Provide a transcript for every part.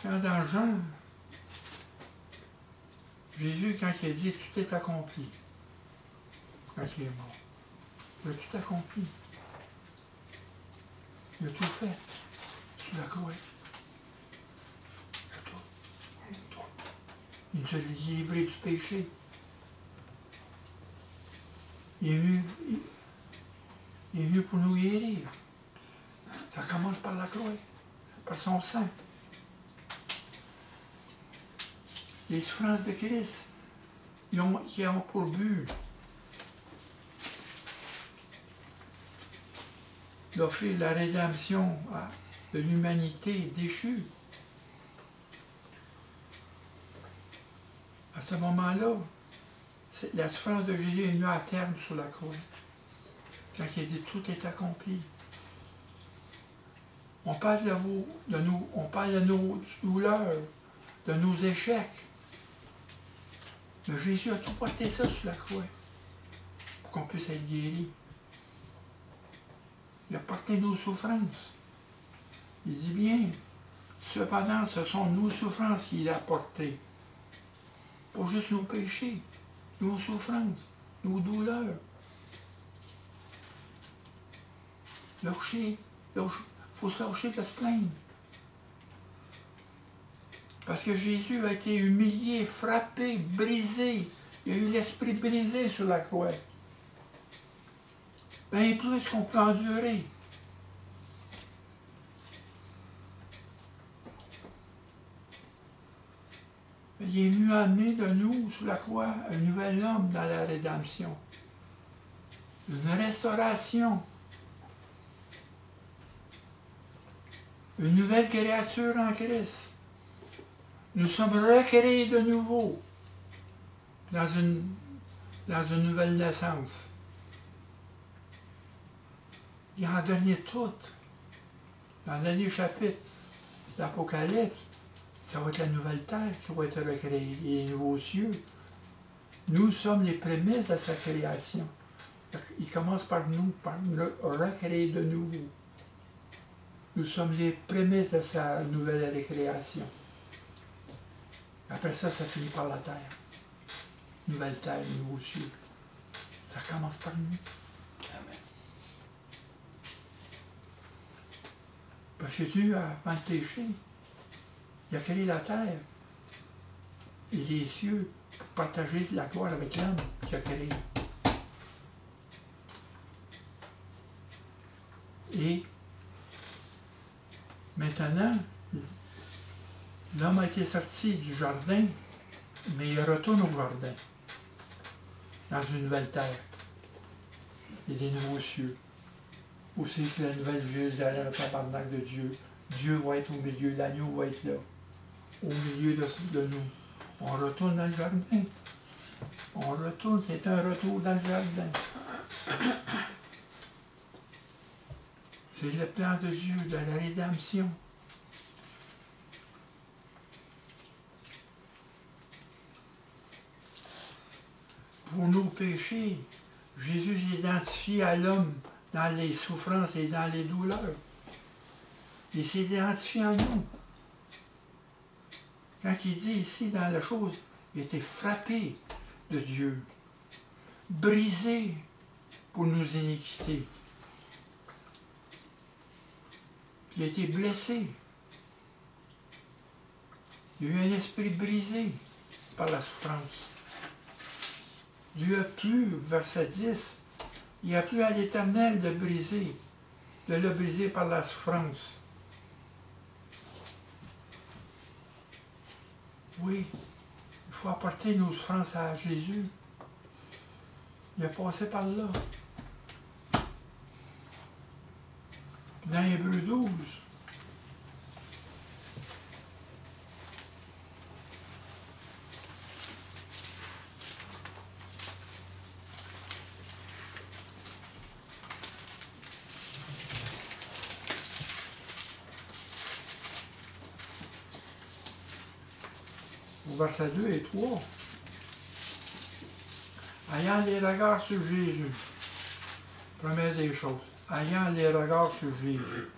Quand dans Jean, Jésus, quand il a dit tout est accompli, quand il est mort, il a tout accompli. Il a tout fait sur la croix. Il a tout. Il nous a délivrés du péché. Il est venu pour nous guérir. Ça commence par la croix, par son sang. Les souffrances de Christ, qui ont pour but d'offrir la rédemption de l'humanité déchue. À ce moment-là, la souffrance de Jésus est venue à terme sur la croix. Quand il a dit tout est accompli. On parle on parle de nos douleurs, de nos échecs. Mais Jésus a tout porté ça sur la croix pour qu'on puisse être guéri. Il a porté nos souffrances. Il dit bien, cependant, ce sont nos souffrances qu'il a portées. Pas juste nos péchés, nos souffrances, nos douleurs. Il faut se lâcher de se plaindre. Parce que Jésus a été humilié, frappé, brisé. Il a eu l'esprit brisé sur la croix. Bien plus qu'on peut endurer. Il est venu amener de nous, sur la croix, un nouvel homme dans la rédemption. Une restauration. Une nouvelle créature en Christ. Nous sommes recréés de nouveau dans une nouvelle naissance. Il en donné tout. Dans le dernier chapitre d'Apocalypse, ça va être la nouvelle terre qui va être recréée, les nouveaux cieux. Nous sommes les prémices de sa création. Il commence par nous recréer de nouveau. Nous sommes les prémices de sa nouvelle récréation. Après ça, ça finit par la terre. Nouvelle terre, nouveaux cieux. Ça commence par nous. Amen. Parce que Dieu, avant le péché, il a créé la terre et les cieux pour partager la gloire avec l'homme qu'il a créé. Et maintenant, l'homme a été sorti du jardin, mais il retourne au jardin, dans une nouvelle terre et des nouveaux cieux. Aussi que la nouvelle Jérusalem, le tabernacle de Dieu. Dieu va être au milieu, l'agneau va être là, au milieu de nous. On retourne dans le jardin. On retourne, c'est un retour dans le jardin. C'est le plan de Dieu, de la rédemption. Pour nos péchés, Jésus s'identifie à l'homme dans les souffrances et dans les douleurs. Il s'identifie en nous. Quand il dit ici dans la chose, il était frappé de Dieu, brisé pour nos iniquités. Il a été blessé. Il y a eu un esprit brisé par la souffrance. Dieu a plu, verset 10, il a plu à l'Éternel de le briser par la souffrance. Oui, il faut apporter nos souffrances à Jésus. Il a passé par là. Dans Hébreux 12, au verset 2 et 3, ayant les regards sur Jésus, première des choses, ayant les regards sur Jésus.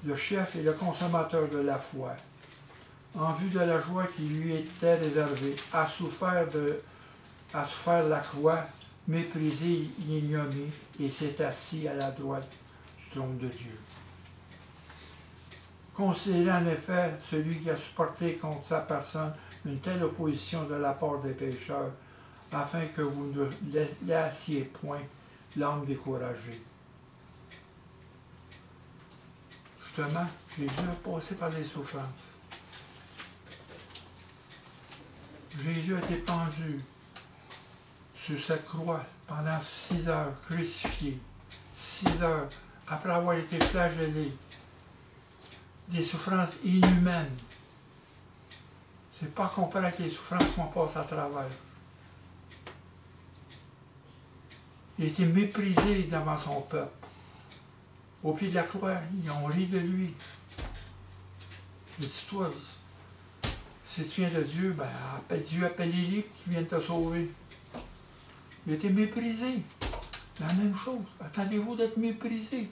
le chef et le consommateur de la foi, en vue de la joie qui lui était réservée, a souffert la croix, méprisé l'ignominie, et s'est assis à la droite du trône de Dieu. Considérez en effet celui qui a supporté contre sa personne une telle opposition de la part des pécheurs, afin que vous ne laissiez point l'âme découragée. Justement, Jésus a passé par les souffrances. Jésus a été pendu sur cette croix pendant 6 heures, crucifié. 6 heures après avoir été flagellé. Des souffrances inhumaines. C'est pas comparé avec les souffrances qu'on passe à travers. Il a été méprisé devant son peuple. Au pied de la croix, ils ont ri de lui. Il dit, toi, si tu viens de Dieu, ben, Dieu appelle Élie qui vient te sauver. Il a été méprisé. La même chose. Attendez-vous d'être méprisé.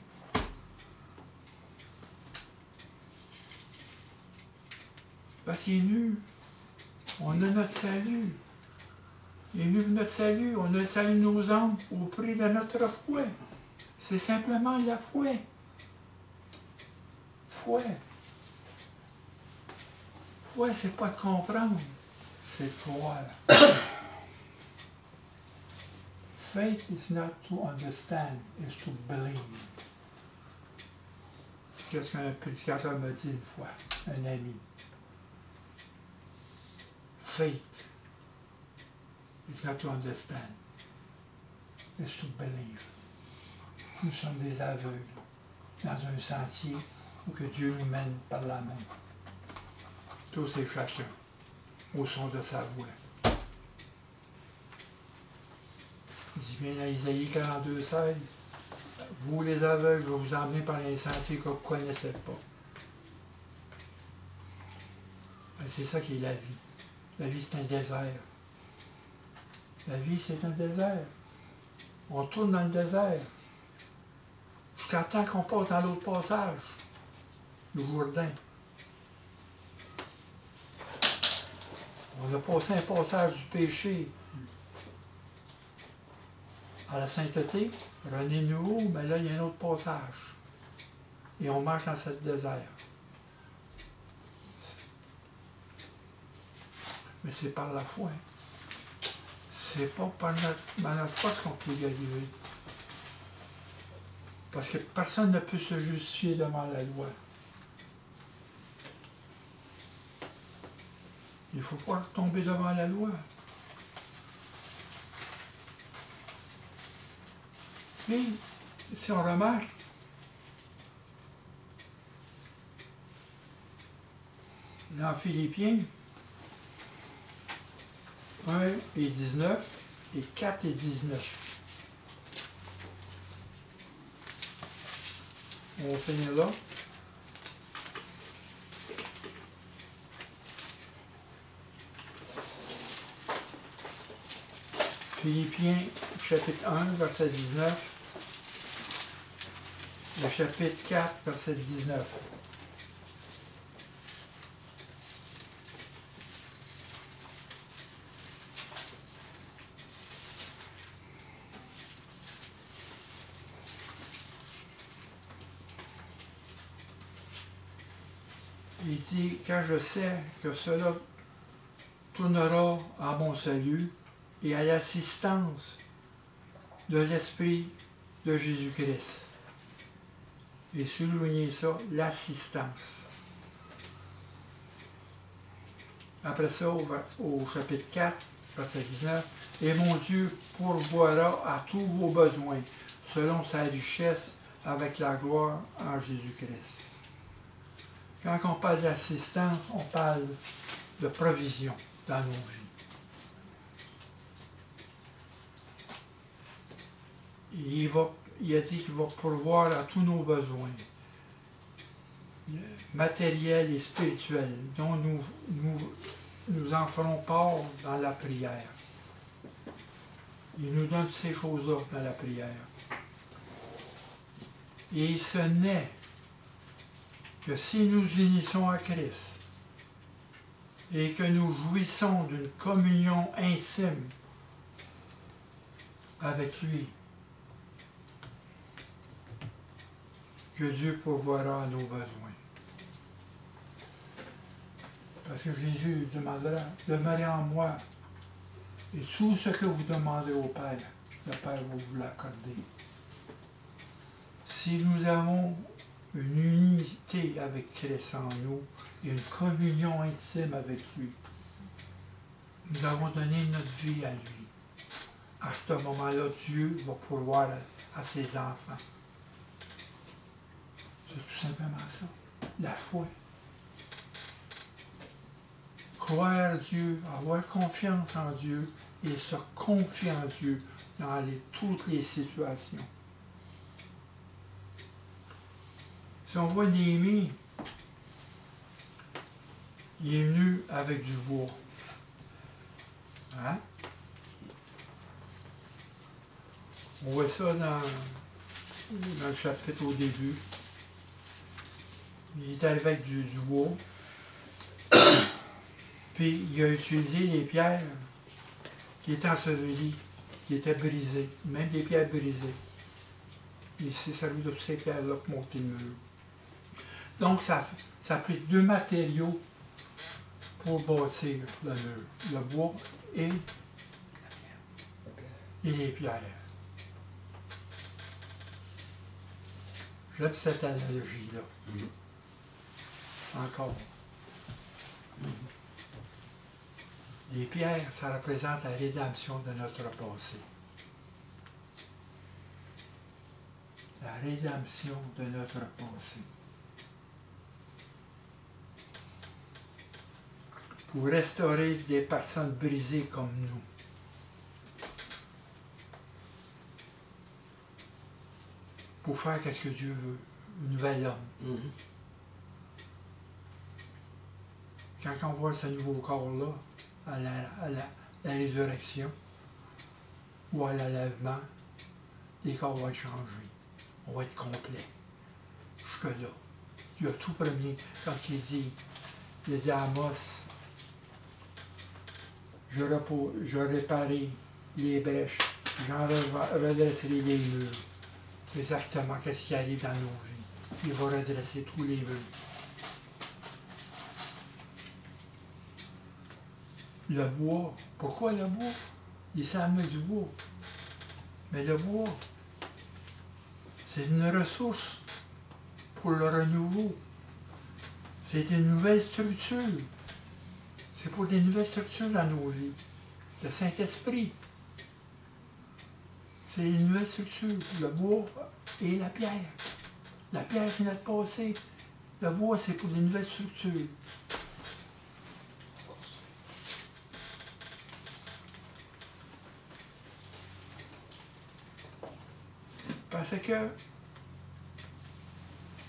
Parce qu'il est nu. On a notre salut. Il est nu pour notre salut. On a le salut de nos âmes au prix de notre foi. C'est simplement la foi. Foi. Foi, c'est pas de comprendre, c'est de croire. Faith is not to understand, it's to believe. C'est ce qu'un prédicateur m'a dit une fois, un ami. Faith is not to understand, it's to believe. Nous sommes des aveugles dans un sentier où que Dieu nous mène par la main. Tous et chacun, au son de sa voix. Il dit bien à Isaïe 42, 16, vous les aveugles, je vais vous emmener par les sentiers que vous ne connaissez pas. C'est ça qui est la vie. La vie, c'est un désert. La vie, c'est un désert. On tourne dans le désert. Jusqu'à temps qu'on passe dans l'autre passage, le Jourdain. On a passé un passage du péché à la sainteté, René nouveau, mais là, il y a un autre passage. Et on marche dans ce désert. Mais c'est par la foi. C'est pas par notre force qu'on peut y arriver. Parce que personne ne peut se justifier devant la loi. Il ne faut pas tomber devant la loi. Mais, si on remarque, dans Philippiens 1 et 19 et 4 et 19. On va finir là. Philippiens, chapitre 1, verset 19. Le chapitre 4, verset 19. Il dit, car je sais que cela tournera à mon salut et à l'assistance de l'Esprit de Jésus-Christ. Et soulignez ça, l'assistance. Après ça, au chapitre 4, verset 19, « Et mon Dieu pourvoira à tous vos besoins, selon sa richesse, avec la gloire en Jésus-Christ. » Quand on parle d'assistance, on parle de provision dans nos vies. Et il a dit qu'il va pourvoir à tous nos besoins, matériels et spirituels, dont nous en ferons part dans la prière. Il nous donne ces choses-là dans la prière. Et ce n'est que si nous unissons à Christ et que nous jouissons d'une communion intime avec lui, que Dieu pourvoira à nos besoins. Parce que Jésus demandera, demeurez en moi, et tout ce que vous demandez au Père, le Père va vous l'accorder. Si nous avons une unité avec Christ en nous et une communion intime avec lui, nous avons donné notre vie à lui. À ce moment-là, Dieu va pourvoir à ses enfants. C'est tout simplement ça, la foi. Croire Dieu, avoir confiance en Dieu et se confier en Dieu dans toutes les situations. Si on voit Néhémie, il est venu avec du bois. Hein? On voit ça dans le chapitre au début. Il est arrivé avec du bois. Puis il a utilisé les pierres qui étaient ensevelies, qui étaient brisées, même des pierres brisées. Il s'est servi de toutes ces pierres-là pour monter le mur. Donc ça a pris deux matériaux pour bâtir le mur, le bois et les pierres. J'aime cette analogie-là. Encore. Les pierres, ça représente la rédemption de notre passé. La rédemption de notre passé. Pour restaurer des personnes brisées comme nous. Pour faire ce que Dieu veut, un nouvel homme. Quand on voit ce nouveau corps-là, à la résurrection ou à l'enlèvement, les corps vont être changés. On va être complet. Jusque-là. Il y a tout premier, quand il dit à Amos, je réparerai les brèches, j'en redresserai les murs. C'est exactement ce qui arrive dans nos vies. Il va redresser tous les murs. Le bois. Pourquoi le bois? Il s'en met du bois. Mais le bois, c'est une ressource pour le renouveau. C'est une nouvelle structure. C'est pour des nouvelles structures dans nos vies. Le Saint-Esprit, c'est une nouvelle structure. Le bois et la pierre. La pierre, c'est notre passé. Le bois, c'est pour des nouvelles structures. Parce que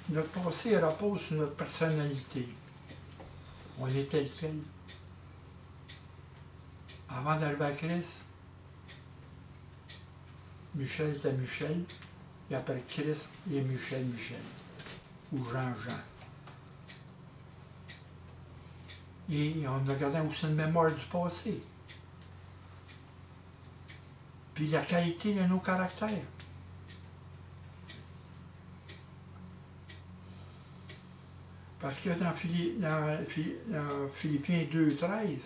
notre passé repose sur notre personnalité. On est tel quel. Avant d'arriver à Christ, Michel était Michel, et après Christ, il est Michel, ou Jean. Et on a gardé aussi une mémoire du passé. Puis la qualité de nos caractères. Parce que dans Philippiens 2,13,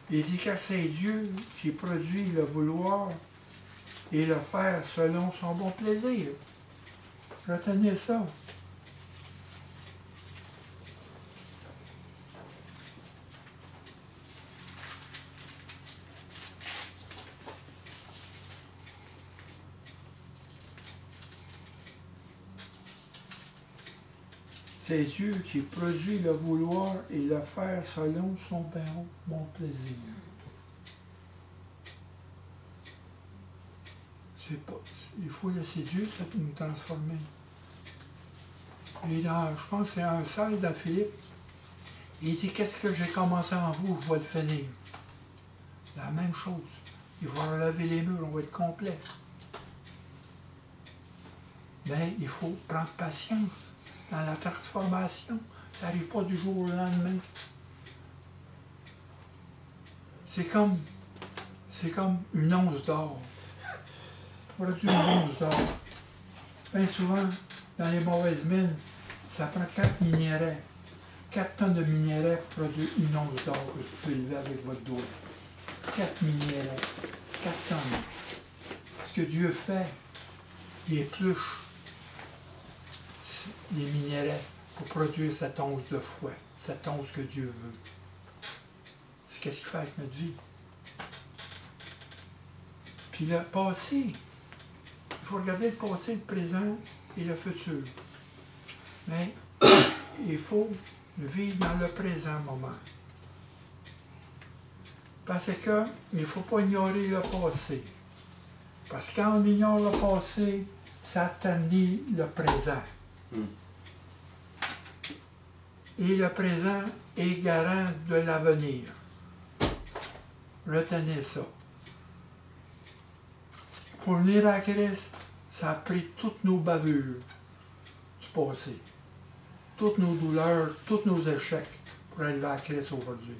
il dit car c'est Dieu qui produit le vouloir et le faire selon son bon plaisir. Retenez ça. C'est Dieu qui produit le vouloir et le faire selon son bon plaisir. Il faut laisser Dieu nous transformer. Et je pense que c'est en 16 dans Philippe, il dit qu'est-ce que j'ai commencé en vous, je vais le finir. La même chose. Il va enlever les murs, on va être complet. Mais il faut prendre patience. dans la transformation. Ça n'arrive pas du jour au lendemain. C'est comme une once d'or. Produire une once d'or. Bien souvent, dans les mauvaises mines, ça prend 4 minéraux. 4 tonnes de minéraux pour produire une once d'or que vous pouvez lever avec votre doigt. 4 minéraux. 4 tonnes. Ce que Dieu fait, il épluche les minéraux pour produire cette once de foi, cette once que Dieu veut. C'est qu'est-ce qu'il fait avec notre vie. Puis le passé, il faut regarder le passé, le présent et le futur. Mais il faut le vivre dans le présent moment. Parce que il ne faut pas ignorer le passé. Parce que quand on ignore le passé, ça ternit le présent. Et le présent est garant de l'avenir. Retenez ça. Pour venir à Christ, ça a pris toutes nos bavures du passé, toutes nos douleurs, tous nos échecs pour arriver à Christ aujourd'hui.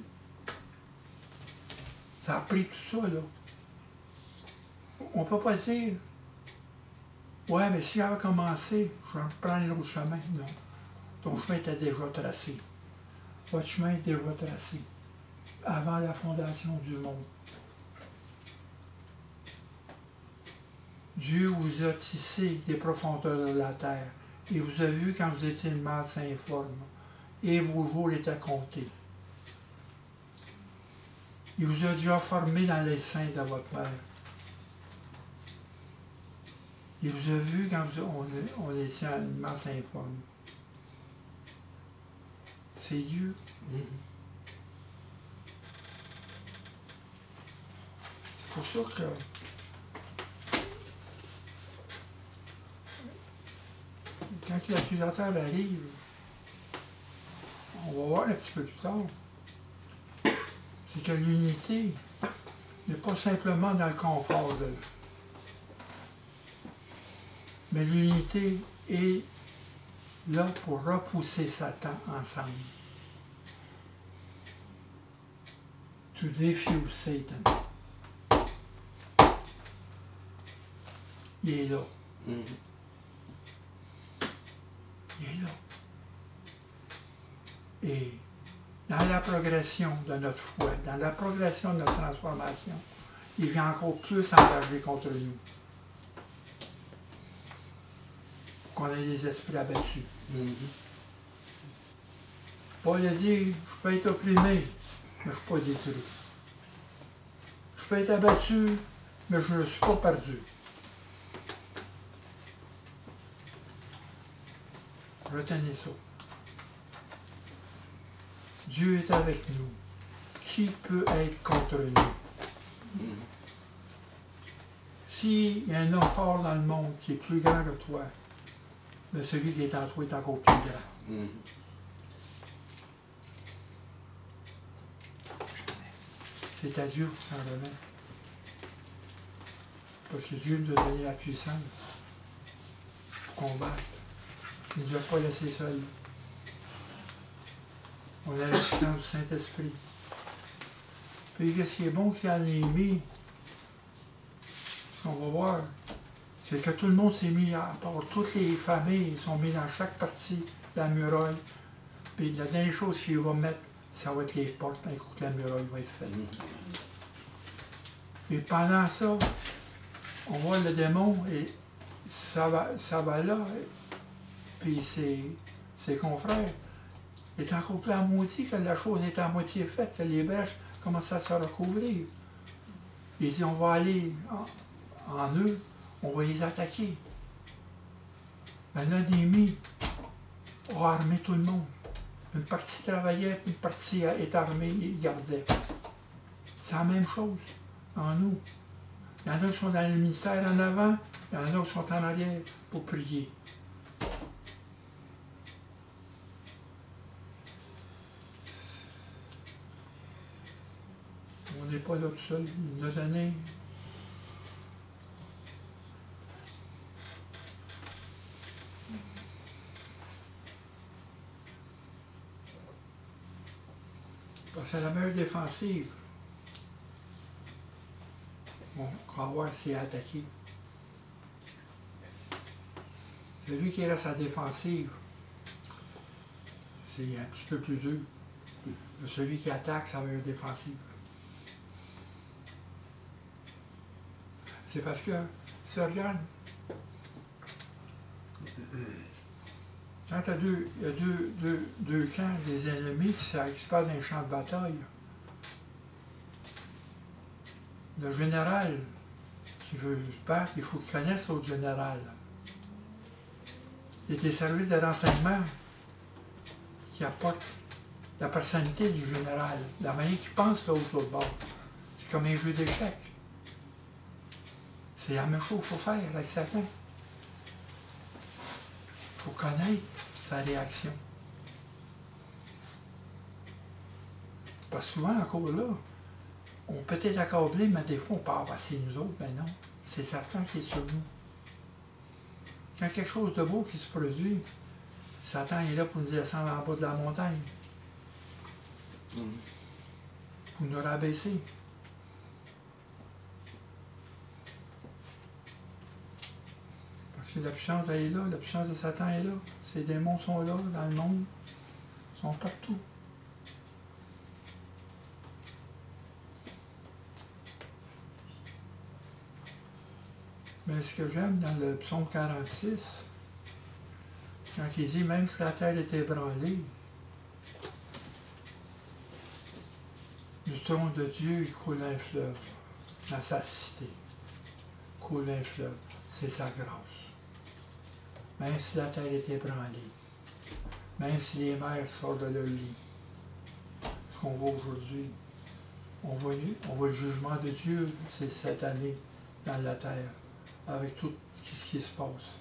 Ça a pris tout ça, là. On ne peut pas dire, ouais, mais si j'avais commencé, je vais prendre l'autre chemin. Non. Ton chemin était déjà tracé. Votre chemin est déjà tracé avant la fondation du monde. Dieu vous a tissé des profondeurs de la terre et vous a vu quand vous étiez le mal informe et vos jours étaient comptés. Il vous a déjà formé dans les seins de votre mère. Il vous a vu quand on était une masse informe. C'est Dieu. C'est pour ça que quand l'accusateur arrive, on va voir un petit peu plus tard, c'est que l'unité n'est pas simplement dans le confort de l'autre. Mais l'unité est là pour repousser Satan ensemble. To defuse Satan. Il est là. Il est là. Et dans la progression de notre foi, dans la progression de notre transformation, il vient encore plus s'engager contre nous. Qu'on ait des esprits abattus. Paul a dit, je peux être opprimé, mais je ne suis pas détruit. Je peux être abattu, mais je ne suis pas perdu. Retenez ça. Dieu est avec nous. Qui peut être contre nous? S'il y a un homme fort dans le monde qui est plus grand que toi, mais celui qui est en toi est encore plus grand. C'est à Dieu qui s'en remet. Parce que Dieu nous a donné la puissance pour combattre. Il ne nous a pas laissés seuls. On a la puissance du Saint-Esprit. Puis qu'est-ce qui est bon que c'est en est mis, ce qu'on va voir, c'est que tout le monde s'est mis à part. Toutes les familles sont mises dans chaque partie de la muraille. Puis la dernière chose qu'il va mettre, ça va être les portes, un coup que la muraille va être faite. Et pendant ça, on voit le démon et ça va là. Puis ses confrères est encore plus à moitié que la chose est à moitié faite, que les brèches commencent à se recouvrir. Il dit on va aller en eux, on va les attaquer. Mais l'ennemi a armé tout le monde. Une partie travaillait, une partie est armée et gardait. C'est la même chose en nous. Il y en a qui sont dans le ministère en avant, il y en a qui sont en arrière pour prier. On n'est pas là tout seul. Il nous a donné Parce que la meilleure défensive, on va voir s'il est attaqué. Celui qui reste à la défensive, c'est un petit peu plus dur. Celui qui attaque, sa meilleure défensive. C'est parce que, si on regarde, quand il y a deux clans des ennemis qui se parlent dans les champs de bataille, le général qui veut se battre, il faut qu'il connaisse l'autre général. Il y a des services de renseignement qui apportent la personnalité du général, la manière qu'il pense l'autre bord. C'est comme un jeu d'échecs. C'est la même chose qu'il faut faire avec Satan. Il faut connaître sa réaction. Parce que souvent, encore là, on peut être accablé, mais des fois, on part, c'est nous autres. Mais non, c'est Satan qui est sur nous. Quand quelque chose de beau qui se produit, Satan est là pour nous descendre en bas de la montagne. Pour nous rabaisser. Parce que la puissance elle est là, la puissance de Satan est là. Ces démons sont là, dans le monde. Ils sont partout. Mais ce que j'aime dans le psaume 46, quand il dit, même si la terre est ébranlée, du trône de Dieu, il coule un fleuve dans sa cité. Coule un fleuve, c'est sa grâce. Même si la terre est ébranlée, même si les mers sortent de leur lit, ce qu'on voit aujourd'hui, on voit le jugement de Dieu cette année dans la terre, avec tout ce qui se passe,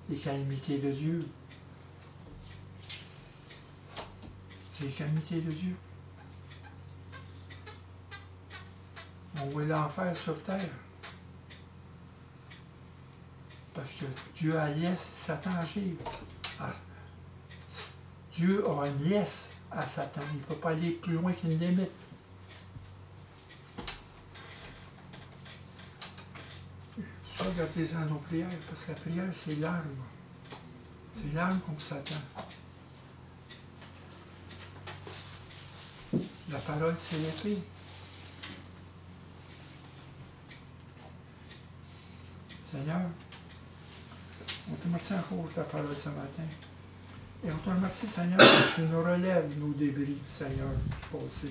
les calamités de Dieu. C'est les calamités de Dieu. On voit l'enfer sur terre. Parce que Dieu a laissé Satan agir. Dieu a une laisse à Satan. Il ne peut pas aller plus loin qu'une limite. Ça, regardez dans nos prières, parce que la prière, c'est l'arme. C'est l'arme contre Satan. La parole, c'est l'épée. Seigneur, on te remercie encore pour ta parole ce matin. Et on te remercie, Seigneur, que tu nous relèves nos débris, Seigneur, du passé.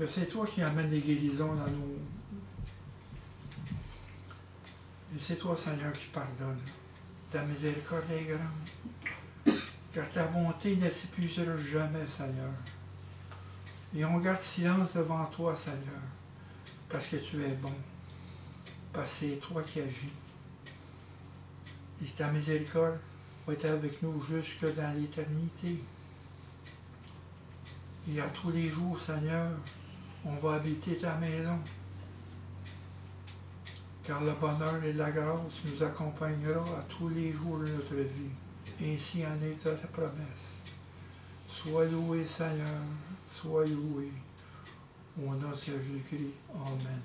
Et c'est toi qui amènes des guérisons dans nos... Et c'est toi, Seigneur, qui pardonne. Ta miséricorde est grande. Car ta bonté ne s'épuisera jamais, Seigneur. Et on garde silence devant toi, Seigneur, parce que tu es bon. Parce que c'est toi qui agis. Et ta miséricorde va être avec nous jusque dans l'éternité. Et à tous les jours, Seigneur, on va habiter ta maison. Car le bonheur et la grâce nous accompagnera à tous les jours de notre vie. Ainsi en est ta promesse. Sois loué, Seigneur, sois loué. Au nom de Jésus-Christ. Amen.